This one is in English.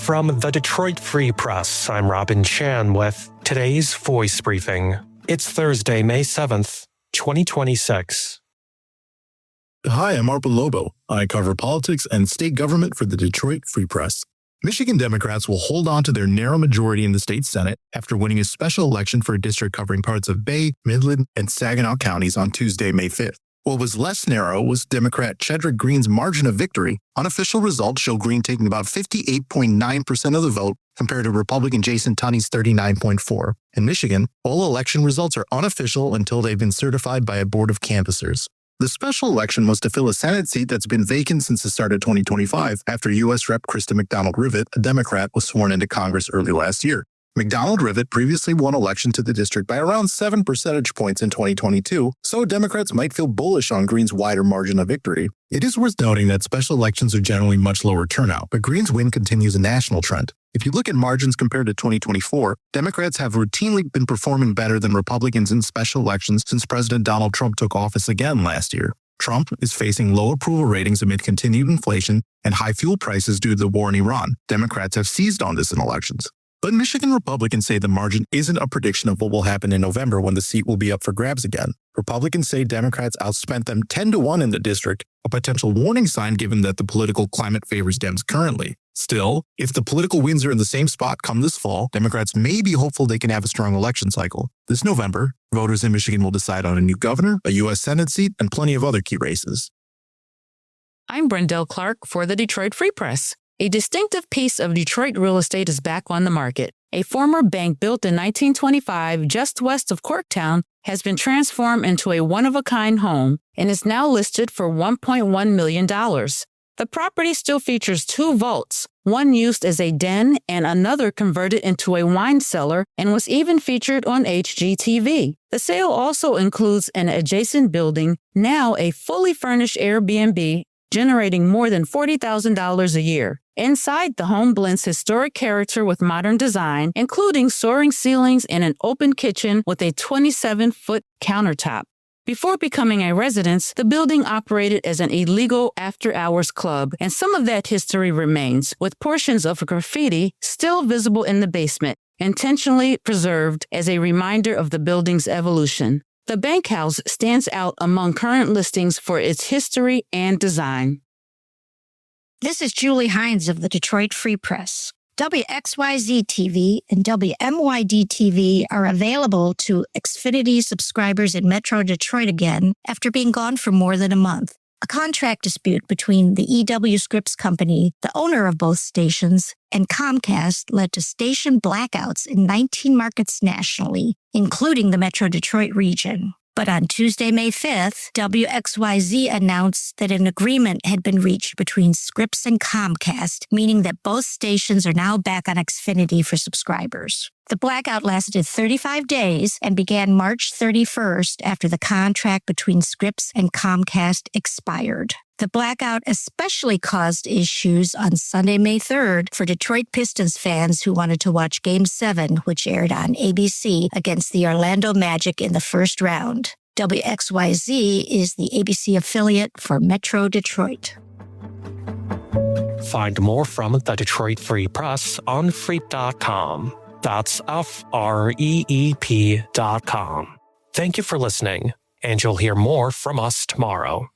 From the Detroit Free Press, I'm Robin Chan with today's Voice Briefing. It's Thursday, May 7th, 2026. Hi, I'm Arpa Lobo. I cover politics and state government for the Detroit Free Press. Michigan Democrats will hold on to their narrow majority in the state Senate after winning a special election for a district covering parts of Bay, Midland, and Saginaw counties on Tuesday, May 5th. What was less narrow was Democrat Chedrick Green's margin of victory. Unofficial results show Green taking about 58.9% of the vote compared to Republican Jason Tunney's 39.4%. In Michigan, all election results are unofficial until they've been certified by a board of canvassers. The special election was to fill a Senate seat that's been vacant since the start of 2025 after U.S. Rep. Krista McDonald-Rivet, a Democrat, was sworn into Congress early last year. McDonald-Rivet previously won election to the district by around 7 percentage points in 2022, so Democrats might feel bullish on Green's wider margin of victory. It is worth noting that special elections are generally much lower turnout, but Green's win continues a national trend. If you look at margins compared to 2024, Democrats have routinely been performing better than Republicans in special elections since President Donald Trump took office again last year. Trump is facing low approval ratings amid continued inflation and high fuel prices due to the war in Iran. Democrats have seized on this in elections. But Michigan Republicans say the margin isn't a prediction of what will happen in November when the seat will be up for grabs again. Republicans say Democrats outspent them 10-1 in the district, a potential warning sign given that the political climate favors Dems currently. Still, if the political winds are in the same spot come this fall, Democrats may be hopeful they can have a strong election cycle. This November, voters in Michigan will decide on a new governor, a U.S. Senate seat, and plenty of other key races. I'm Brendel Clark for the Detroit Free Press. A distinctive piece of Detroit real estate is back on the market. A former bank built in 1925 just west of Corktown has been transformed into a one-of-a-kind home and is now listed for $1.1 million. The property still features 2 vaults, one used as a den and another converted into a wine cellar, and was even featured on HGTV. The sale also includes an adjacent building, now a fully furnished Airbnb, generating more than $40,000 a year. Inside, the home blends historic character with modern design, including soaring ceilings and an open kitchen with a 27-foot countertop. Before becoming a residence, the building operated as an illegal after-hours club, and some of that history remains, with portions of graffiti still visible in the basement, intentionally preserved as a reminder of the building's evolution. The bank house stands out among current listings for its history and design. This is Julie Hines of the Detroit Free Press. WXYZ-TV and WMYD-TV are available to Xfinity subscribers in Metro Detroit again after being gone for more than a month. A contract dispute between the EW Scripps Company, the owner of both stations, and Comcast led to station blackouts in 19 markets nationally, including the Metro Detroit region. But on Tuesday, May 5th, WXYZ announced that an agreement had been reached between Scripps and Comcast, meaning that both stations are now back on Xfinity for subscribers. The blackout lasted 35 days and began March 31st after the contract between Scripps and Comcast expired. The blackout especially caused issues on Sunday, May 3rd for Detroit Pistons fans who wanted to watch Game 7, which aired on ABC against the Orlando Magic in the first round. WXYZ is the ABC affiliate for Metro Detroit. Find more from the Detroit Free Press on freep.com. That's FREEP.com. Thank you for listening, and you'll hear more from us tomorrow.